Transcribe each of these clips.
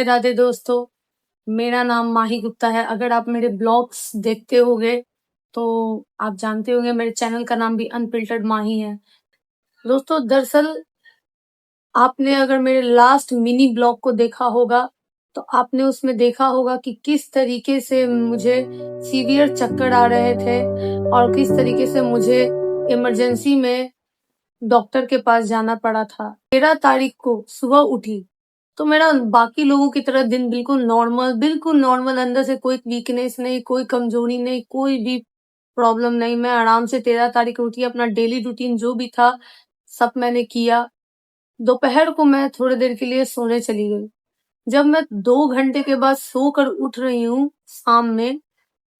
राधे दोस्तों, मेरा नाम माही गुप्ता है। अगर आप मेरे ब्लॉग्स देखते होंगे तो आप जानते होंगे मेरे चैनल का नाम भी अनफिल्टर्ड माही है। दोस्तों, दरअसल आपने अगर मेरे लास्ट मिनी ब्लॉग को देखा होगा तो आपने उसमें देखा होगा कि किस तरीके से मुझे सीवियर चक्कर आ रहे थे और किस तरीके से मुझे इमरजेंसी में डॉक्टर के पास जाना पड़ा था। 13 तारीख को सुबह उठी तो मेरा बाकी लोगों की तरह दिन बिल्कुल नॉर्मल, अंदर से कोई वीकनेस नहीं, कोई कमजोरी नहीं, कोई भी प्रॉब्लम नहीं। मैं आराम से 13 तारीख को उठी, अपना डेली रूटीन जो भी था सब मैंने किया। दोपहर को मैं थोड़ी देर के लिए सोने चली गई। जब मैं 2 घंटे के बाद सोकर उठ रही हूँ शाम में,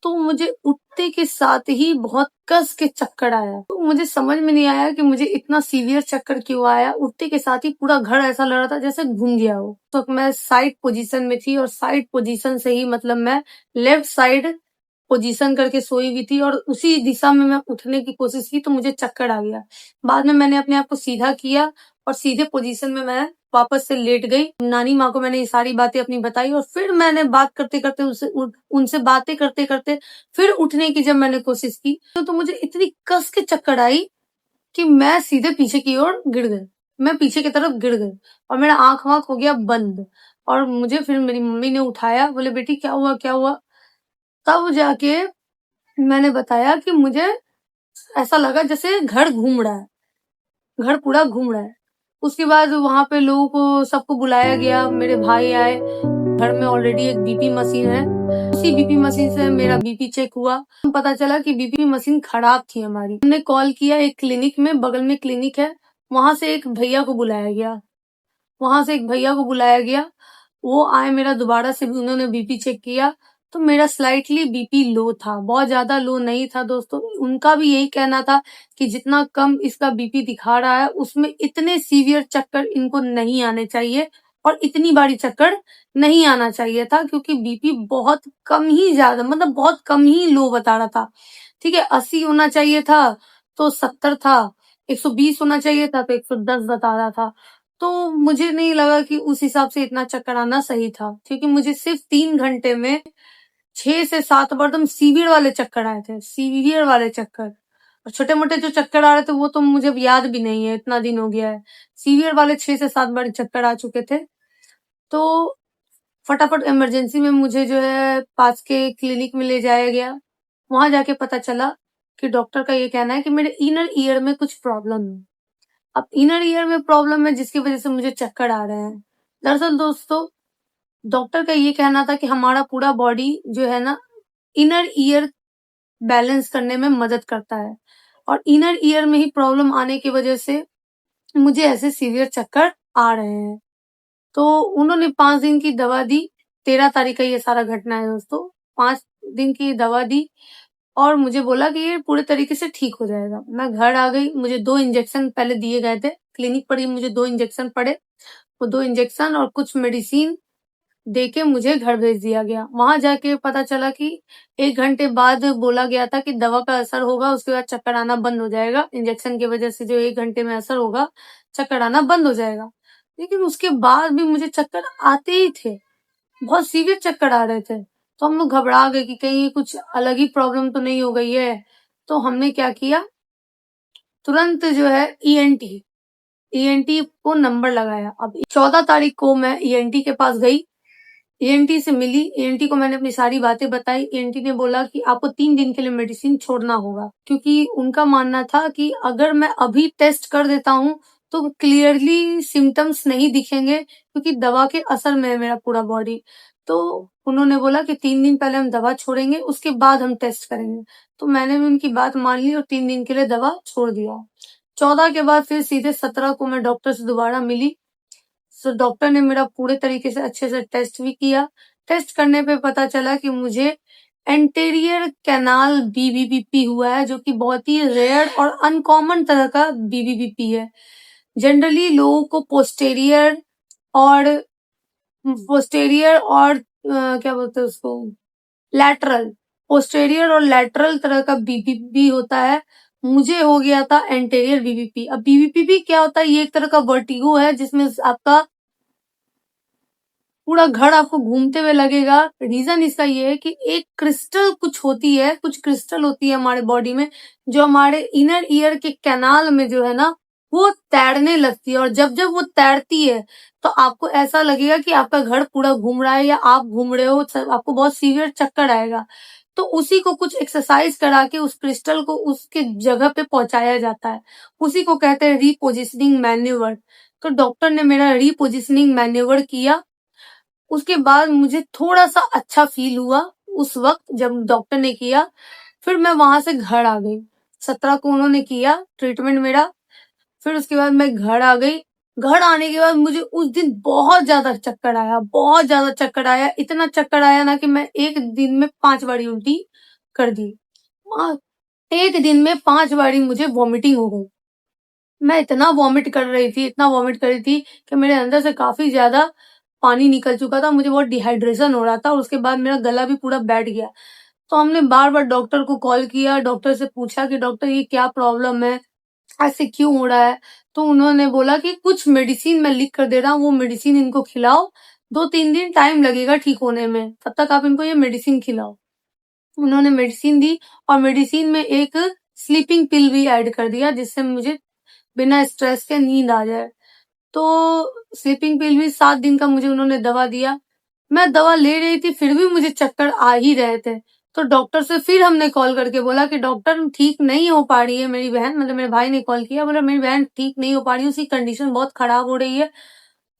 तो मुझे उठते के साथ ही बहुत कस के चक्कर आया। तो मुझे समझ में नहीं आया कि मुझे इतना सीवियर चक्कर क्यों आया। उठते के साथ ही पूरा घर ऐसा लग रहा था जैसे घूम गया हो। तो मैं साइड पोजीशन में थी और साइड पोजीशन से ही मतलब मैं लेफ्ट साइड पोजीशन करके सोई हुई थी और उसी दिशा में मैं उठने की कोशिश की तो मुझे चक्कर आ गया। बाद में मैंने अपने आप को सीधा किया और सीधे पोजीशन में मैं वापस से लेट गई। नानी माँ को मैंने ये सारी बातें अपनी बताई और फिर मैंने बात करते करते उनसे बातें करते करते फिर उठने की जब मैंने कोशिश की तो मुझे इतनी कस के चक्कर आई कि मैं सीधे पीछे की ओर गिर गई। मैं पीछे की तरफ गिर गई और मेरा आंख वाँख हो गया बंद। और मुझे फिर मेरी मम्मी ने उठाया, बोले बेटी क्या हुआ क्या हुआ। तब जाके मैंने बताया कि मुझे ऐसा लगा जैसे घर घूम रहा है, घर पूरा घूम रहा है। उसके बाद वहां पे लोगों को सबको बुलाया गया, मेरे भाई आए। घर में ऑलरेडी एक बीपी मशीन है, उसी बीपी मशीन से मेरा बीपी चेक हुआ। पता चला कि बीपी मशीन खराब थी हमारी। हमने कॉल किया एक क्लिनिक में, बगल में क्लिनिक है, वहां से एक भैया को बुलाया गया। वो आए, मेरा दोबारा से उन्होंने बीपी चेक किया तो मेरा स्लाइटली बीपी लो था, बहुत ज्यादा लो नहीं था। दोस्तों, उनका भी यही कहना था कि जितना कम इसका बीपी दिखा रहा है उसमें इतने सीवियर चक्कर इनको नहीं आने चाहिए और इतनी बारी चक्कर नहीं आना चाहिए था, क्योंकि बीपी बहुत कम ही ज्यादा मतलब बहुत कम ही लो बता रहा था। ठीक है, 80 होना चाहिए था तो 70 था, 120 होना चाहिए था तो 110 बता रहा था। तो मुझे नहीं लगा कि उस हिसाब से इतना चक्कर आना सही था, क्योंकि मुझे सिर्फ 3 घंटे में 6 से 7 बार एकदम सीवियर वाले चक्कर आए थे, सीवियर वाले चक्कर। और छोटे मोटे जो चक्कर आ रहे थे वो तो मुझे याद भी नहीं है, इतना दिन हो गया है। सीवियर वाले 6 से 7 बार चक्कर आ चुके थे। तो फटाफट इमरजेंसी में मुझे जो है पास के क्लिनिक में ले जाया गया। वहां जाके पता चला कि डॉक्टर का ये कहना है कि मेरे इनर ईयर में कुछ प्रॉब्लम है। अब इनर ईयर में प्रॉब्लम है जिसकी वजह से मुझे चक्कर आ रहे हैं। दरअसल दोस्तों, डॉक्टर का ये कहना था कि हमारा पूरा बॉडी जो है ना इनर ईयर बैलेंस करने में मदद करता है, और इनर ईयर में ही प्रॉब्लम आने की वजह से मुझे ऐसे सीवियर चक्कर आ रहे हैं। तो उन्होंने 5 दिन की दवा दी। 13 तारीख का ये सारा घटना है दोस्तों। 5 दिन की दवा दी और मुझे बोला कि ये पूरे तरीके से ठीक हो जाएगा। मैं घर आ गई। मुझे 2 इंजेक्शन पहले दिए गए थे क्लिनिक पर ही, मुझे 2 इंजेक्शन पड़े। वो 2 इंजेक्शन और कुछ मेडिसिन देके मुझे घर भेज दिया गया। वहां जाके पता चला कि 1 घंटे बाद बोला गया था कि दवा का असर होगा, उसके बाद चक्कर आना बंद हो जाएगा। इंजेक्शन की वजह से जो 1 घंटे में असर होगा, चक्कर आना बंद हो जाएगा। लेकिन उसके बाद भी मुझे चक्कर आते ही थे, बहुत सीवियर चक्कर आ रहे थे। तो हम लोग घबरा गए कि कहीं कुछ अलग ही प्रॉब्लम तो नहीं हो गई है। तो हमने क्या किया, तुरंत जो है ईएनटी को नंबर लगाया। अब 14 तारीख को मैं ईएनटी के पास गई, ईएनटी से मिली। ईएनटी को मैंने अपनी सारी बातें बताई। ईएनटी ने बोला कि आपको 3 दिन के लिए मेडिसिन छोड़ना होगा, क्योंकि उनका मानना था कि अगर मैं अभी टेस्ट कर देता हूँ तो क्लियरली सिम्टम्स नहीं दिखेंगे, क्योंकि दवा के असर में है मेरा पूरा बॉडी। तो उन्होंने बोला कि 3 दिन पहले हम दवा छोड़ेंगे, उसके बाद हम टेस्ट करेंगे। तो मैंने भी उनकी बात मान ली और 3 दिन के लिए दवा छोड़ दिया। 14 के बाद फिर सीधे 17 को मैं डॉक्टर से दोबारा मिली। सो डॉक्टर ने मेरा पूरे तरीके से अच्छे से टेस्ट भी किया। टेस्ट करने पे पता चला कि मुझे एंटेरियर कैनाल बीबीबीपी हुआ है, जो कि बहुत ही रेयर और अनकॉमन तरह का बीबीबीपी है। जनरली लोगों को और क्या बोलते हैं उसको, लैटरल, पोस्टेरियर और लैटरल तरह का बीबीबी होता है। मुझे हो गया था एंटेरियर बीबीपी। अब बीबीपी भी क्या होता है, ये एक तरह का वर्टिगो है जिसमें आपका पूरा घर आपको घूमते हुए लगेगा। रीजन इसका ये है कि एक क्रिस्टल कुछ होती है, कुछ क्रिस्टल होती है हमारे बॉडी में, जो हमारे इनर ईयर के कैनाल में जो है ना, वो तैरने लगती है। और जब जब वो तैरती है तो आपको ऐसा लगेगा कि आपका घर पूरा घूम रहा है या आप घूम रहे हो, आपको बहुत सीवियर चक्कर आएगा। तो उसी को कुछ एक्सरसाइज करा के उस क्रिस्टल को उसके जगह पे पहुंचाया जाता है। उसी को कहते हैं रीपोजिशनिंग मैन्यूवर। तो डॉक्टर ने मेरा रीपोजिशनिंग मैन्यूवर किया। उसके बाद मुझे थोड़ा-सा अच्छा फ़ील हुआ उस वक़्त जब डॉक्टर ने किया। फिर मैं वहाँ से घर आ गई। 17 को उन्होंने किया ट्रीटमेंट मेरा। फिर उसके बाद मैं घर आ गई। घर आने के बाद मुझे उस दिन बहुत ज़्यादा चक्कर आया, बहुत ज़्यादा चक्कर आया। इतना चक्कर आया ना कि मैं 1 दिन में 5 बारी उल्टी कर दी। 1 दिन में 5 बारी मुझे वॉमिटिंग हो गई। मैं इतना वॉमिट कर रही थी, इतना वॉमिट कर रही थी कि मेरे अंदर से काफ़ी ज़्यादा पानी निकल चुका था। मुझे बहुत डिहाइड्रेशन हो रहा था और उसके बाद मेरा गला भी पूरा बैठ गया। तो हमने बार-बार डॉक्टर को कॉल किया, डॉक्टर से पूछा कि डॉक्टर ये क्या प्रॉब्लम है? ऐसे क्यों हो रहा है? तो उन्होंने बोला कि कुछ मेडिसिन मैं लिख कर दे रहा हूँ, वो मेडिसिन इनको खिलाओ, 2-3 दिन टाइम लगेगा ठीक होने में, तब तक आप इनको ये मेडिसिन खिलाओ। उन्होंने मेडिसिन दी और मेडिसिन में एक स्लीपिंग पिल भी ऐड कर दिया, जिससे मुझे बिना स्ट्रेस के नींद आ जाए। तो स्लीपिंग पिल भी 7 दिन का मुझे उन्होंने दवा दिया। मैं दवा ले रही थी फिर भी मुझे चक्कर आ ही रहे थे। तो डॉक्टर से फिर हमने कॉल करके बोला कि डॉक्टर ठीक नहीं हो पा रही है मेरी बहन, मतलब मेरे भाई ने कॉल किया, बोला मेरी बहन ठीक नहीं हो पा रही है, उसकी कंडीशन बहुत खराब हो रही है।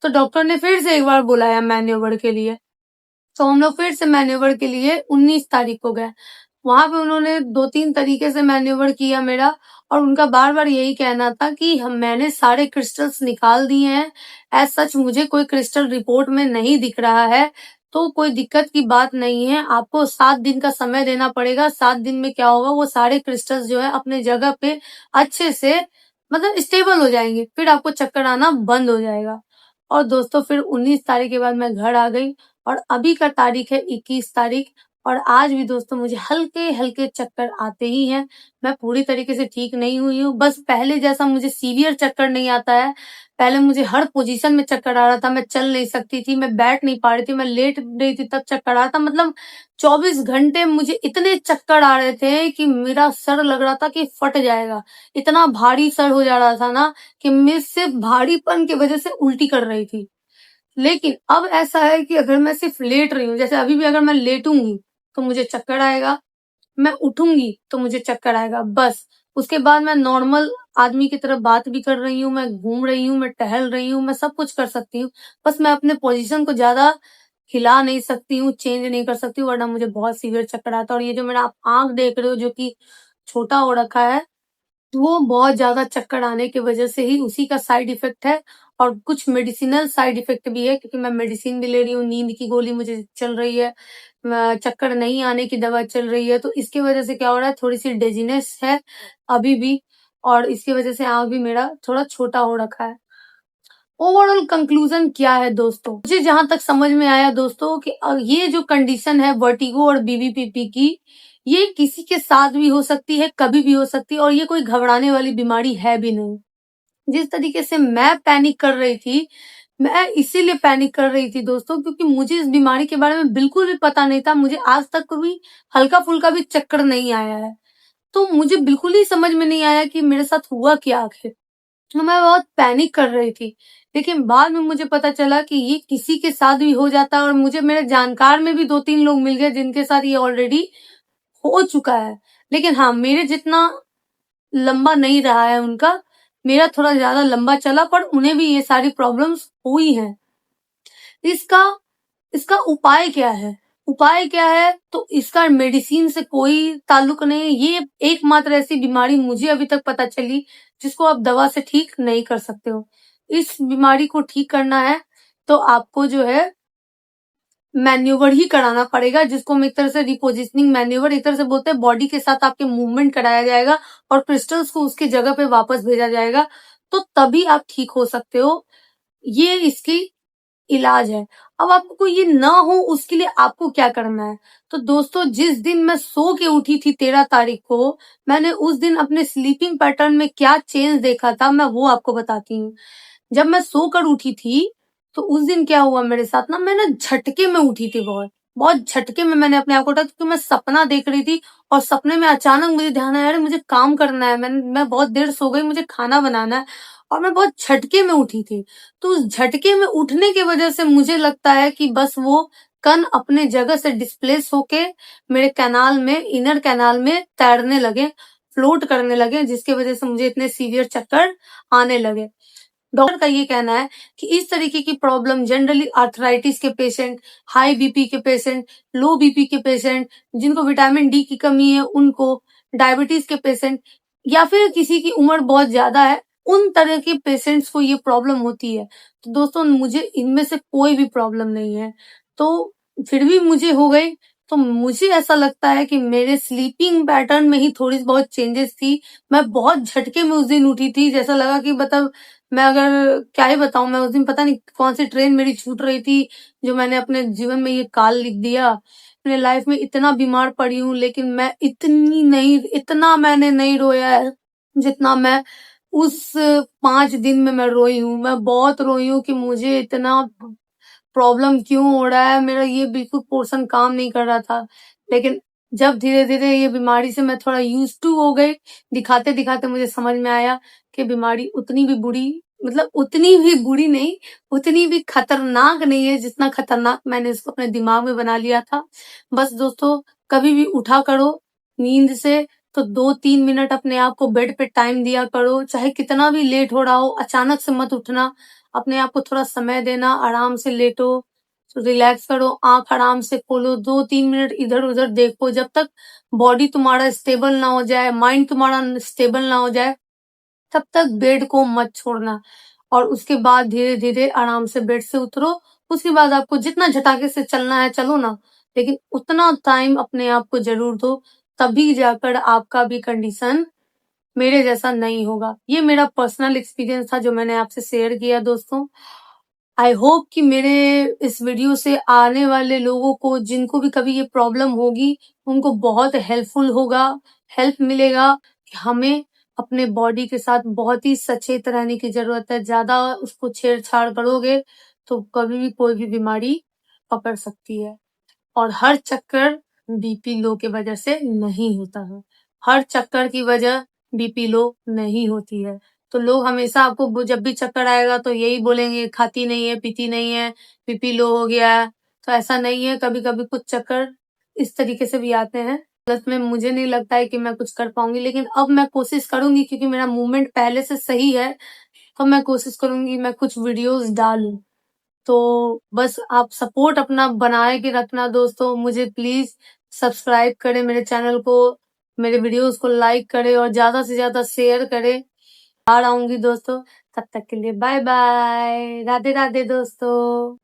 तो डॉक्टर ने फिर से एक बार बुलाया मैन्योवर के लिए। तो हम लोग फिर से मैन्योवर के लिए 19 तारीख को गए। वहाँ पे उन्होंने 2-3 तरीके से मैन्योवर किया मेरा और उनका बार-बार यही कहना था कि मैंने सारे क्रिस्टल्स निकाल दिए हैं। एज़ सच मुझे कोई क्रिस्टल रिपोर्ट में नहीं दिख रहा है, तो कोई दिक्कत की बात नहीं है। आपको 7 दिन का समय देना पड़ेगा। 7 दिन में क्या होगा, वो सारे क्रिस्टल्स जो है अपने जगह पे अच्छे से मतलब स्टेबल हो जाएँगे। फिर आपको चक्कर आना बंद हो जाएगा। और दोस्तों फिर 19 तारीख के बाद मैं घर आ गई और अभी का तारीख है 21 तारीख और आज भी दोस्तों मुझे हल्के-हल्के चक्कर आते ही हैं। मैं पूरी तरीके से ठीक नहीं हुई हूँ, बस पहले जैसा मुझे सीवियर चक्कर नहीं आता है। पहले मुझे हर पोज़ीशन में चक्कर आ रहा था, मैं चल नहीं सकती थी, मैं बैठ नहीं पा रही थी, मैं लेट रही थी तब चक्कर आ रहा था। मतलब 24 घंटे मुझे इतने चक्कर आ रहे थे कि मेरा सर लग रहा था कि फट जाएगा। इतना भारी सर हो जा रहा था ना कि मैं सिर्फ़ भारीपन की वज़ह से उल्टी कर रही थी। लेकिन अब ऐसा है कि अगर मैं सिर्फ लेट रही हूँ, जैसे अभी भी अगर मैं लेटूँगी, तो मुझे चक्कर आएगा, मैं उठूँगी, तो मुझे चक्कर आएगा, बस। उसके बाद मैं नॉर्मल आदमी की तरह बात भी कर रही हूँ, मैं घूम रही हूँ, मैं टहल रही हूँ, मैं सब कुछ कर सकती हूँ। बस मैं अपने पोज़ीशन को ज़्यादा हिला नहीं सकती हूँ, चेंज नहीं कर सकती हूँ, वरना मुझे बहुत सीवियर चक्कर आता है और ये जो मेरा आप आँख देख रहे हो, जो कि छोटा हो रखा है, वो बहुत ज़्यादा चक्कर आने की वज़ह से ही उसी का साइड इफ़ेक्ट है और कुछ मेडिसिनल साइड इफ़ेक्ट भी है क्योंकि मैं मेडिसिन भी ले रही हूँ, नींद की गोली मुझे चल रही है, चक्कर नहीं आने की दवा चल रही है, तो इसकी वज़ह से क्या हो रहा है थोड़ी-सी डिज़ीनेस है अभी भी और इसकी वज़ह से आँख भी मेरा थोड़ा छोटा हो रखा है। ओवरऑल कंक्लूज़न क्या है दोस्तों? मुझे जहाँ तक समझ में आया दोस्तों कि ये जो कंडीशन है वर्टिगो और बीवीपीपी की, ये किसी के साथ भी हो सकती है, कभी भी हो सकती है और ये कोई घबराने वाली बीमारी है भी नहीं। जिस तरीके से मैं पैनिक कर रही थी, मैं इसीलिए पैनिक कर रही थी दोस्तों क्योंकि मुझे इस बीमारी के बारे में बिल्कुल भी पता नहीं था। मुझे आज तक कभी हल्का-फुल्का भी चक्कर नहीं आया है। तो मुझे बिल्कुल ही समझ में नहीं आया कि मेरे साथ हुआ क्या आखिर? तो मैं बहुत पैनिक कर रही थी। लेकिन बाद में मुझे पता चला कि ये किसी के साथ भी हो जाता है और मुझे मेरे जानकार में भी 2-3 लोग मिल गए जिनके साथ ये ऑलरेडी हो चुका है। लेकिन हाँ, मेरे जितना लंबा नहीं रहा है उनका, मेरा थोड़ा ज़्यादा लंबा चला पर उन्हें भी ये सारी प्रॉब्लम्स हुई हैं। इसका इसका उपाय क्या है? उपाय क्या है? तो इसका मेडिसिन से कोई ताल्लुक नहीं है। ये एकमात्र ऐसी बीमारी मुझे अभी तक पता चली जिसको आप दवा से ठीक नहीं कर सकते हो। इस बीमारी को ठीक करना है तो आपको जो है मैन्यूवर ही कराना पड़ेगा जिसको हम एक तरह से रिपोजिशनिंग मैन्यूवर एक तरह से बोलते हैं बॉडी के साथ आपके मूवमेंट कराया जाएगा और क्रिस्टल्स को उसकी जगह पे वापस भेजा जाएगा तो तभी आप ठीक हो सकते हो। ये इसकी इलाज है। अब आपको ये ना हो उसके लिए आपको क्या करना है? तो दोस्तों जिस दिन मैं सो के उठी थी 13 तारीख को, मैंने उस दिन अपने स्लीपिंग पैटर्न में क्या चेंज देखा था मैं वो आपको बताती हूँ। जब मैं सोकर उठी थी तो उस दिन क्या हुआ मेरे साथ ना, मैं ना झटके में उठी थी, बहुत झटके में मैंने अपने आप को उठा, क्योंकि मैं सपना देख रही थी और सपने में अचानक मुझे ध्यान आया, अरे मुझे काम करना है, मैं बहुत देर सो गई, मुझे खाना बनाना है, और मैं बहुत झटके में उठी थी। तो उस झटके में उठने की वजह से मुझे लगता है कि बस वो कण अपने जगह से डिस्प्लेस होके मेरे कैनाल में, इनर कैनाल में तैरने लगे, फ्लोट करने लगे, जिसकी वजह से मुझे इतने सीवियर चक्कर आने लगे। डॉक्टर का ये कहना है कि इस तरीके की प्रॉब्लम जनरली आर्थराइटिस के पेशेंट, हाई बीपी के पेशेंट, लो बीपी के पेशेंट, जिनको विटामिन डी की कमी है उनको, डायबिटीज के पेशेंट, या फिर किसी की उम्र बहुत ज्यादा है, उन तरह के पेशेंट्स को ये प्रॉब्लम होती है। तो दोस्तों मुझे इनमें से कोई भी प्रॉब्लम नहीं है, तो फिर भी मुझे हो गई। तो मुझे ऐसा लगता है कि मेरे स्लीपिंग पैटर्न में ही थोड़ी बहुत चेंजेस थी। मैं बहुत झटके में उस दिन उठी थी, जैसा लगा कि मतलब मैं अगर क्या ही बताऊं, मैं उस दिन पता नहीं कौन सी ट्रेन मेरी छूट रही थी, जो मैंने अपने जीवन में ये काल लिख दिया। अपने लाइफ में इतना बीमार पड़ी हूँ, लेकिन मैं इतना मैंने नहीं रोया है जितना मैं उस 5 दिन में मैं रोई हूँ। मैं बहुत रोई हूँ कि मुझे इतना प्रॉब्लम क्यों हो रहा है, मेरा ये बिल्कुल पोर्शन काम नहीं कर रहा था। लेकिन जब धीरे-धीरे ये बीमारी से मैं थोड़ा यूज़्ड टू हो गई, दिखाते-दिखाते मुझे समझ में आया कि बीमारी उतनी भी बुरी, मतलब उतनी भी बुरी नहीं, उतनी भी खतरनाक नहीं है, जितना खतरनाक मैंने इसको अपने दिमाग में बना लिया था। बस दोस्तों, कभी भी उठा करो नींद से, तो 2-3 मिनट अपने आप को बेड पे टाइम दिया करो, चाहे कितना भी लेट हो रहा हो, अचानक से मत उठना। अपने आप को थोड़ा समय देना, आराम से लेटो, रिलैक्स करो, आँख आराम से खोलो, 2-3 मिनट इधर-उधर देखो, जब तक बॉडी तुम्हारा स्टेबल ना हो जाए, माइंड तुम्हारा स्टेबल ना हो जाए, तब तक बेड को मत छोड़ना। और उसके बाद धीरे-धीरे आराम से बेड से उतरो। उसके बाद आपको जितना झटाके से चलना है चलो ना, लेकिन उतना टाइम अपने आप को ज़रूर दो, तभी जाकर आपका भी कंडीशन मेरे जैसा नहीं होगा। ये मेरा पर्सनल एक्सपीरियंस था जो मैंने आपसे शेयर किया दोस्तों। आई होप कि मेरे इस वीडियो से आने वाले लोगों को, जिनको भी कभी ये प्रॉब्लम होगी, उनको बहुत हेल्पफुल होगा, हेल्प मिलेगा कि हमें अपने बॉडी के साथ बहुत ही सचेत रहने की ज़रूरत है। ज़्यादा उसको छेड़-छाड़ करोगे तो कभी भी कोई भी बीमारी पकड़ सकती है। और हर चक्कर बीपी लो की वजह से नहीं होता है। हर चक्कर की वजह बीपी लो नहीं होती है। तो लोग हमेशा आपको जब भी चक्कर आएगा तो यही बोलेंगे, खाती नहीं है, पीती नहीं है, बीपी लो हो गया है। तो ऐसा नहीं है, कभी-कभी कुछ चक्कर इस तरीके से भी आते हैं। बस में मुझे नहीं लगता है कि मैं कुछ कर पाऊँगी, लेकिन अब मैं कोशिश करूँगी, क्योंकि मेरा मूवमेंट पहले से सही है, तो मैं कोशिश करूँगी मैं कुछ वीडियोज़ डालूँ। तो बस आप सपोर्ट अपना बनाए के रखना दोस्तों। मुझे प्लीज़ सब्सक्राइब करें मेरे चैनल को, मेरे वीडियोज़ को लाइक करें और ज़्यादा से ज़्यादा शेयर करें। बाहर आऊँगी दोस्तों, तब तक के लिए बाय-बाय। राधे-राधे दोस्तों।